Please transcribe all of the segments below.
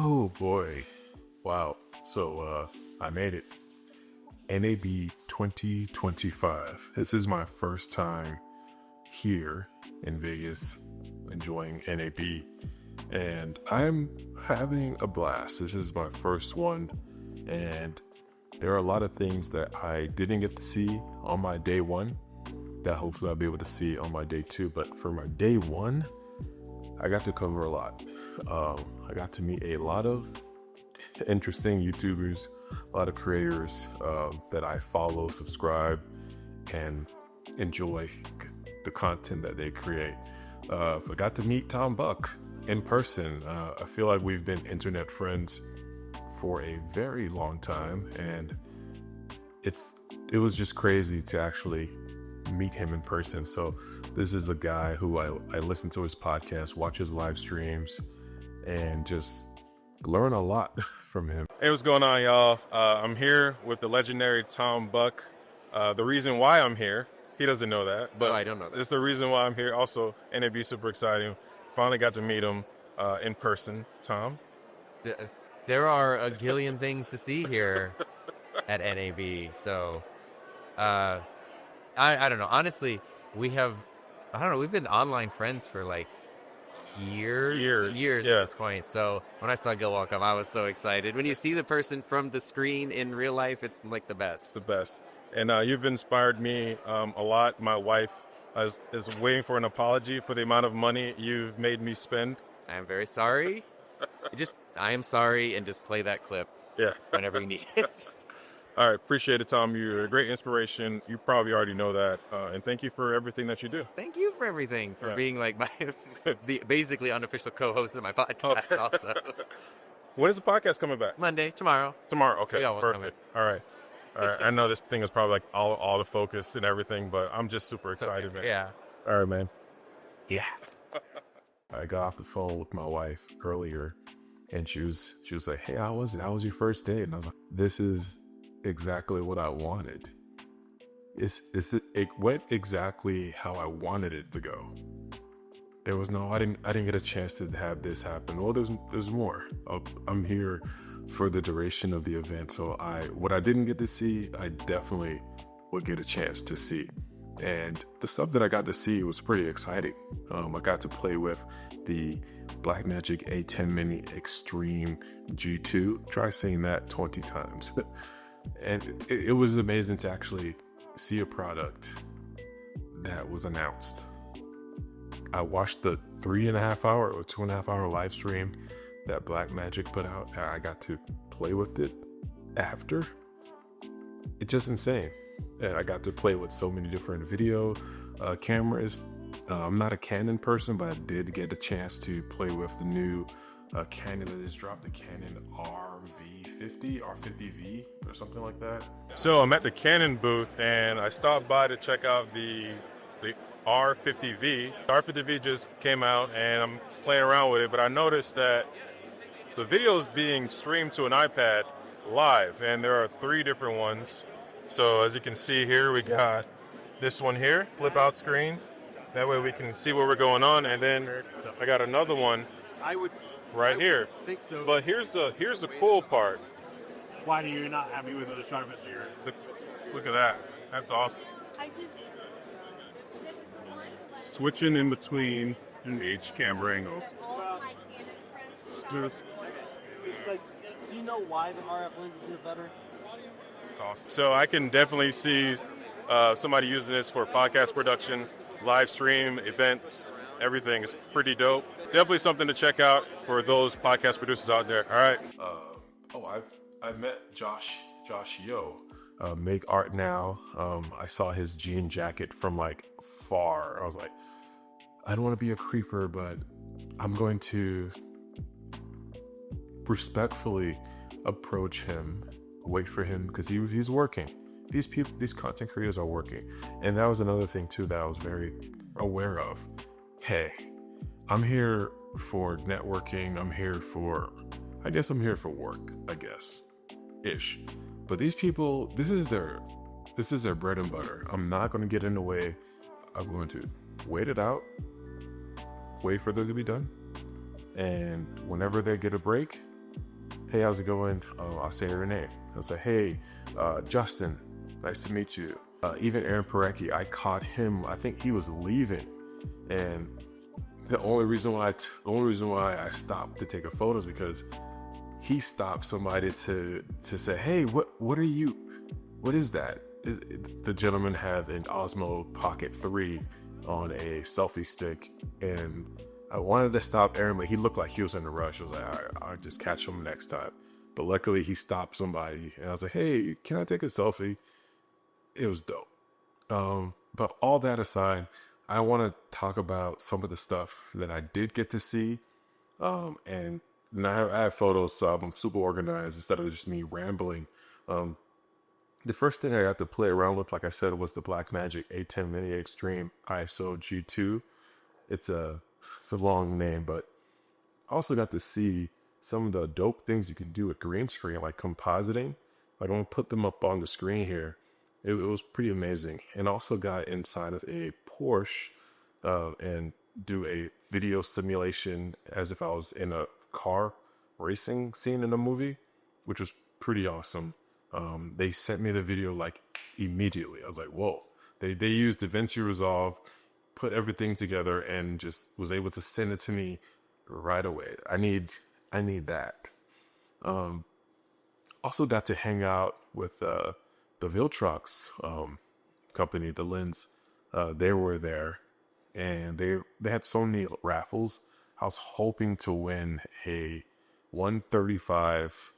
Oh boy. Wow. So I made it. NAB 2025. This is my first time here in Vegas enjoying NAB. And I'm having a blast. This is my first one. And there are a lot of things that I didn't get to see on my day one that hopefully I'll be able to see on my day two. But for my day one, I got to cover a lot. I got to meet a lot of interesting YouTubers, a lot of creators that I follow, subscribe, and enjoy the content that they create. I got to meet Tom Buck in person. I feel like we've been internet friends for a very long time, and it was just crazy to actually meet him in person. So this is a guy who I listen to his podcast, watch his live streams, and just learn a lot from him. Hey, what's going on, y'all? I'm here with the legendary Tom Buck. The reason why I'm here, he doesn't know that, but I don't know that. It's the reason why I'm here. Also, NAB super exciting. Finally got to meet him in person. Tom? There are a gillion things to see here at NAB. So, I don't know. Honestly, we've been online friends for like years Yeah. at this point. So when I saw Gil welcome, I was so excited. When you see the person from the screen in real life, it's like the best. It's the best. And you've inspired me a lot. My wife is waiting for an apology for the amount of money you've made me spend. I am very sorry. I am sorry, and just play that clip whenever you need it. All right, appreciate it, Tom. You're a great inspiration. You probably already know that. And thank you for everything that you do. Thank you for everything, for being like the basically unofficial co-host of my podcast also. When is the podcast coming back? Monday, tomorrow. Tomorrow, okay, Yeah, perfect. All right. I know this thing is probably like all the focus and everything, but I'm just super excited, man. Yeah. All right, man. Yeah. I got off the phone with my wife earlier, and she was like, "Hey, how was it? How was your first date?" And I was like, "This is exactly what I wanted. It went exactly how I wanted it to go. There was I didn't get a chance to have this happen. Well, there's more. I'm here for the duration of the event, so what I didn't get to see, I definitely would get a chance to see. And the stuff that I got to see was pretty exciting. I got to play with the Blackmagic A10 Mini Extreme G2. Try saying that 20 times. And it was amazing to actually see a product that was announced. I watched the 3.5 hour or 2.5 hour live stream that Blackmagic put out. I got to play with it after. It's just insane. And I got to play with so many different video cameras. I'm not a Canon person, but I did get a chance to play with the new Canon that just dropped, the Canon R50V or something like that. So I'm at the Canon booth, and I stopped by to check out the R50V. The R50V just came out, and I'm playing around with it, but I noticed that the video is being streamed to an iPad live, and there are 3 different ones. So as you can see here, we got this one here, flip out screen. That way we can see where we're going on. And then I got another one right here. Think so. But here's the cool part. Why do you not happy with the sharpness here? Look at that. That's awesome. Switching in between each camera angles. Just like, do you know why the RF lenses are better? it's awesome. So I can definitely see somebody using this for podcast production, live stream, events, everything is pretty dope. Definitely something to check out for those podcast producers out there. All right. I met Josh Yo, Make Art Now. I saw his jean jacket from like far. I was like, I don't want to be a creeper, but I'm going to respectfully approach him, wait for him, because he's working. These content creators are working. And that was another thing too that I was very aware of. Hey, I'm here for networking. I'm here for work, ish. But these people, this is their bread and butter. I'm not going to get in the way. I'm going to wait it out, wait for them to be done. And whenever they get a break, hey, how's it going? I'll say her name. I'll say, hey, Justin, nice to meet you. Even Aaron Parecki, I caught him. I think he was leaving, and the only reason why I stopped to take a photo is because he stopped somebody to say, hey, what is that? The gentleman had an Osmo Pocket 3 on a selfie stick, and I wanted to stop Aaron, but he looked like he was in a rush. I was like, all right, I'll just catch him next time. But luckily he stopped somebody, and I was like, hey, can I take a selfie? It was dope. But all that aside, I want to talk about some of the stuff that I did get to see. And I have photos, so I'm super organized instead of just me rambling. The first thing I got to play around with, like I said, was the Blackmagic A10 Mini Extreme ISO G2. It's a long name, but I also got to see some of the dope things you can do with green screen, like compositing. I don't put them up on the screen here. It was pretty amazing. And also got inside of a Porsche and do a video simulation as if I was in a car racing scene in a movie, which was pretty awesome. They sent me the video like immediately. I was like, whoa. They used DaVinci Resolve, put everything together, and just was able to send it to me right away. I need that. Also got to hang out with the Viltrox company, the lens. They were there, and they had so many raffles. I was hoping to win a 135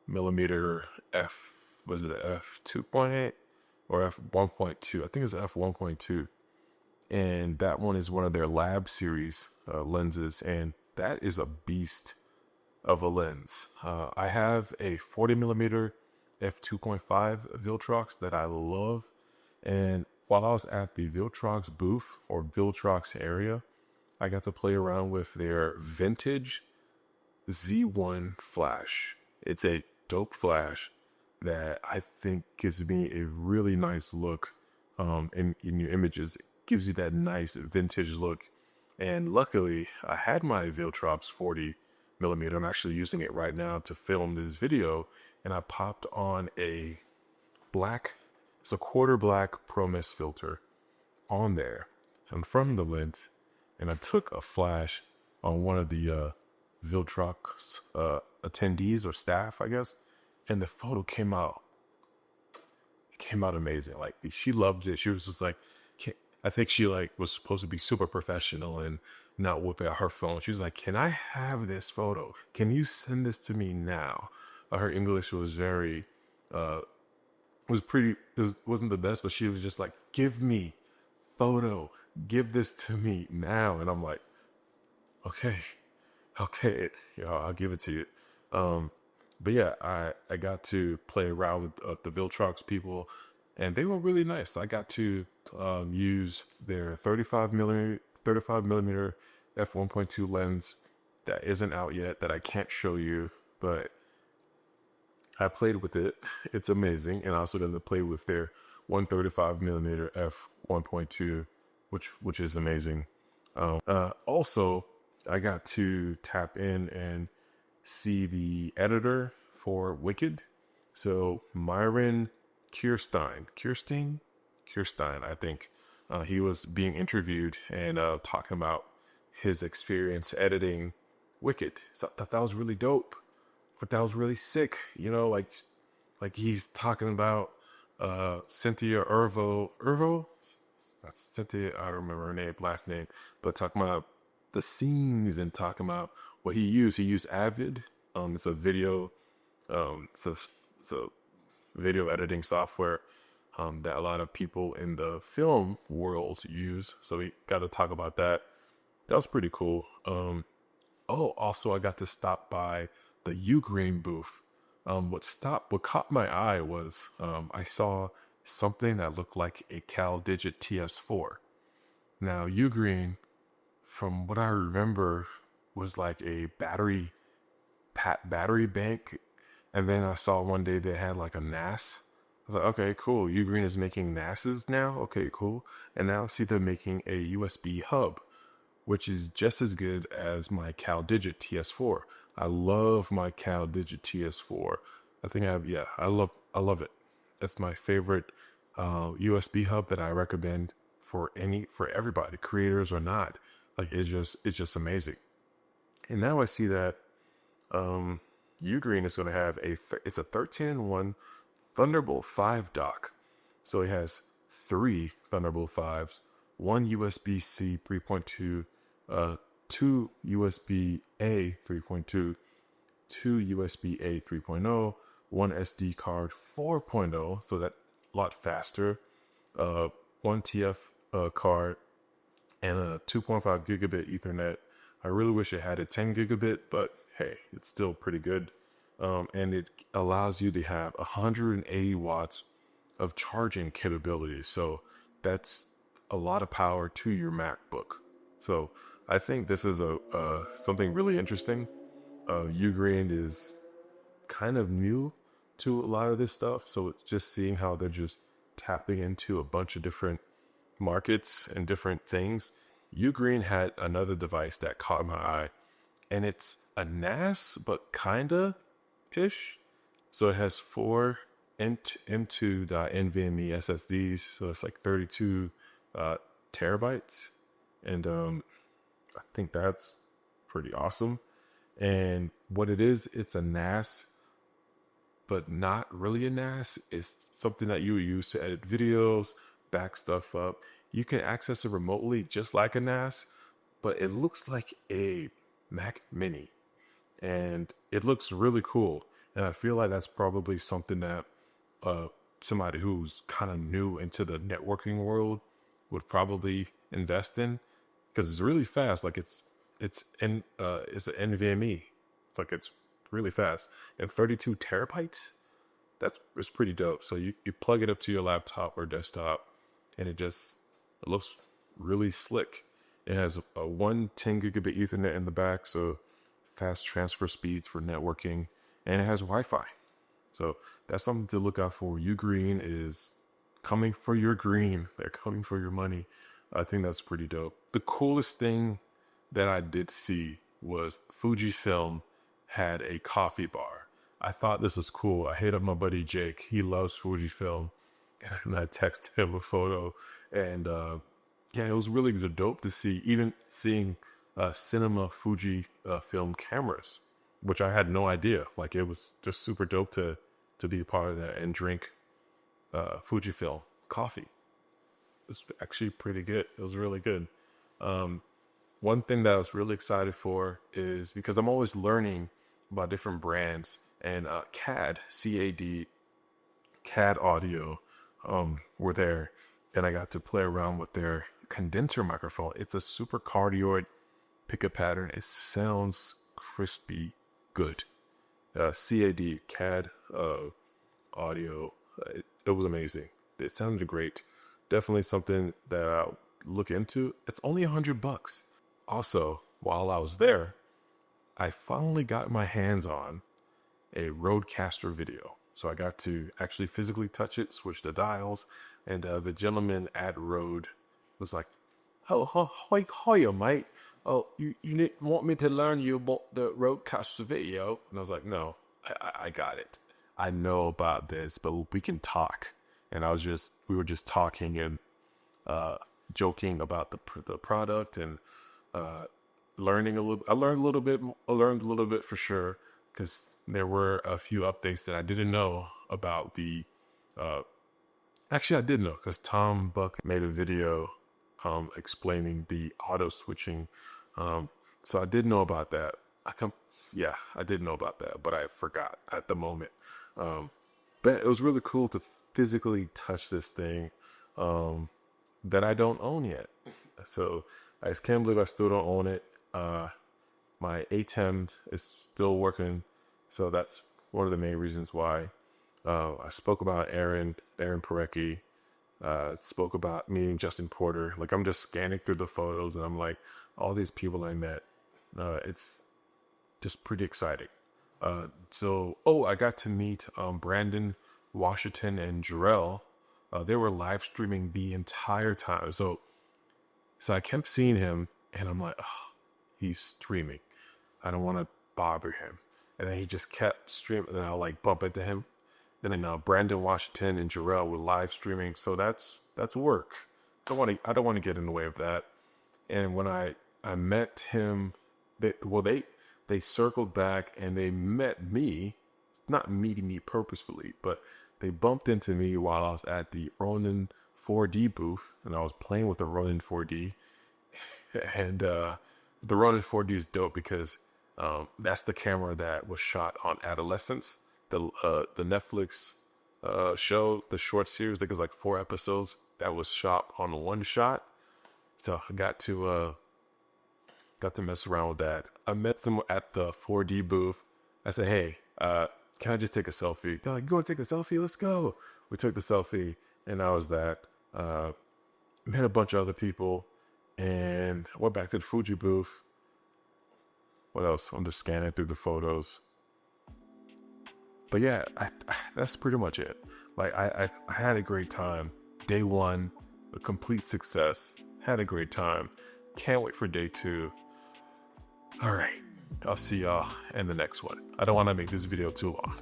millimeter f, was it f 2.8 or f 1.2? I think it's f 1.2, and that one is one of their lab series lenses, and that is a beast of a lens. I have a 40 millimeter f 2.5 Viltrox that I love, and while I was at the Viltrox booth or Viltrox area, I got to play around with their vintage Z1 flash. It's a dope flash that I think gives me a really nice look in your images. It gives you that nice vintage look. And luckily, I had my Viltrox 40 millimeter. I'm actually using it right now to film this video, and I popped on it's a quarter black Pro Mist filter on there and from the lens, and I took a flash on one of the Viltrox attendees or staff, I guess, and the photo came out amazing. Like, she loved it. She was just like, I think she was supposed to be super professional and not whip out her phone. She was like, can I have this photo? Can you send this to me now? Her English was very wasn't the best, but she was just like, give me photo, give this to me now. And I'm like, okay, I'll give it to you. But yeah, I got to play around with the Viltrox people, and they were really nice. I got to use their 35 millimeter f1.2 lens that isn't out yet, that I can't show you, but I played with it. It's amazing. And I also got to play with their 135 millimeter f1.2, which is amazing. Also, I got to tap in and see the editor for Wicked. So Myron Kirstein, I think. He was being interviewed and talking about his experience editing Wicked. So I thought that was really dope. But that was really sick. You know, like he's talking about Cynthia Ervo. That's Cynthia, I don't remember her last name, but talking about the scenes and talking about what he used. He used Avid. It's a video video editing software that a lot of people in the film world use. So we got to talk about that. That was pretty cool. Also I got to stop by the Ugreen booth. What caught my eye was I saw something that looked like a CalDigit TS4. Now Ugreen, from what I remember, was like a battery bank, and then I saw one day they had like a NAS. I was like, okay, cool. Ugreen is making NASs now. Okay, cool. And now I see them making a USB hub, which is just as good as my CalDigit TS4. I love my CalDigit TS4. I think I love it. That's my favorite USB hub that I recommend for everybody, creators or not. Like it's just amazing. And now I see that Ugreen is going to have it's a 13-in-1 Thunderbolt 5 dock. So it has 3 Thunderbolt 5s, 1 USB-C 3.2, 2 USB-A 3.2, 2 USB-A 3.0, 1 SD card 4.0, so that a lot faster, 1 TF card, and a 2.5 gigabit Ethernet. I really wish it had a 10 gigabit, but hey, it's still pretty good. And it allows you to have 180 watts of charging capabilities. So that's a lot of power to your MacBook. So I think this is something really interesting. Ugreen is kind of new to a lot of this stuff. So it's just seeing how they're just tapping into a bunch of different markets and different things. Ugreen had another device that caught my eye, and it's a NAS, but kinda ish. So it has 4 M2.NVMe SSDs, so it's like 32 terabytes, and I think that's pretty awesome. And what it is, it's a NAS, but not really a NAS. It's something that you use to edit videos, back stuff up. You can access it remotely just like a NAS, but it looks like a Mac Mini, and it looks really cool. And I feel like that's probably something that somebody who's kind of new into the networking world would probably invest in, because it's really fast. Like it's an NVMe. It's like it's really fast, and 32 terabytes. It's pretty dope. So you plug it up to your laptop or desktop, and it looks really slick. It has a 1 10 gigabit Ethernet in the back, so fast transfer speeds for networking, and it has Wi-Fi. So that's something to look out for. Ugreen is coming for your green. They're coming for your money. I think that's pretty dope. The coolest thing that I did see was Fujifilm had a coffee bar. I thought this was cool. I hit up my buddy Jake. He loves Fujifilm. And I texted him a photo. And yeah, it was really dope to see, even seeing cinema Fujifilm cameras, which I had no idea. Like, it was just super dope to be a part of that and drink Fujifilm coffee. It's actually pretty good. It was really good. One thing that I was really excited for is because I'm always learning about different brands, and CAD audio were there, and I got to play around with their condenser microphone. It's a super cardioid pickup pattern. It sounds crispy good. CAD audio, it was amazing. It sounded great. Definitely something that I'll look into. It's only $100. Also, while I was there, I finally got my hands on a Rodecaster video. So I got to actually physically touch it, switch the dials, and the gentleman at Rode was like, "Oh, hiya, mate. Oh, you want me to learn you about the Rodecaster video?" And I was like, "No, I got it. I know about this, but we can talk." And we were just talking and joking about the product and learning a little. I learned a little bit for sure, because there were a few updates that I didn't know about the. Actually, I did know, because Tom Buck made a video explaining the auto switching. So I did know about that. I did know about that, but I forgot at the moment. But it was really cool to physically touch this thing that I don't own yet. So I just can't believe I still don't own it. My ATEM is still working, so that's one of the main reasons why. I spoke about Aaron Parecki. Spoke about meeting Justin Porter. Like, I'm just scanning through the photos, and I'm like, all these people I met. It's just pretty exciting. I got to meet Brandon Washington and Jarrell. They were live streaming the entire time. So I kept seeing him, And I'm like, oh, he's streaming. I don't want to bother him. And then he just kept streaming. And then I'll like bump into him. Then Brandon Washington and Jarrell were live streaming. So that's work. I don't want to get in the way of that. And when I met him, they circled back and they met me, not meeting me purposefully, but they bumped into me while I was at the Ronin 4D booth, and I was playing with the Ronin 4D. And the Ronin 4D is dope because that's the camera that was shot on Adolescence, the Netflix show, the short series. I think it was like 4 episodes that was shot on one shot. So I got to mess around with that. I met them at the 4D booth. I said, hey, can I just take a selfie? They're like, you want to take a selfie? Let's go. We took the selfie, and I was that. Met a bunch of other people, and went back to the Fuji booth. What else? I'm just scanning through the photos. But yeah, that's pretty much it. Like, I had a great time. Day 1, a complete success. Had a great time. Can't wait for day 2. All right. I'll see y'all in the next one. I don't want to make this video too long.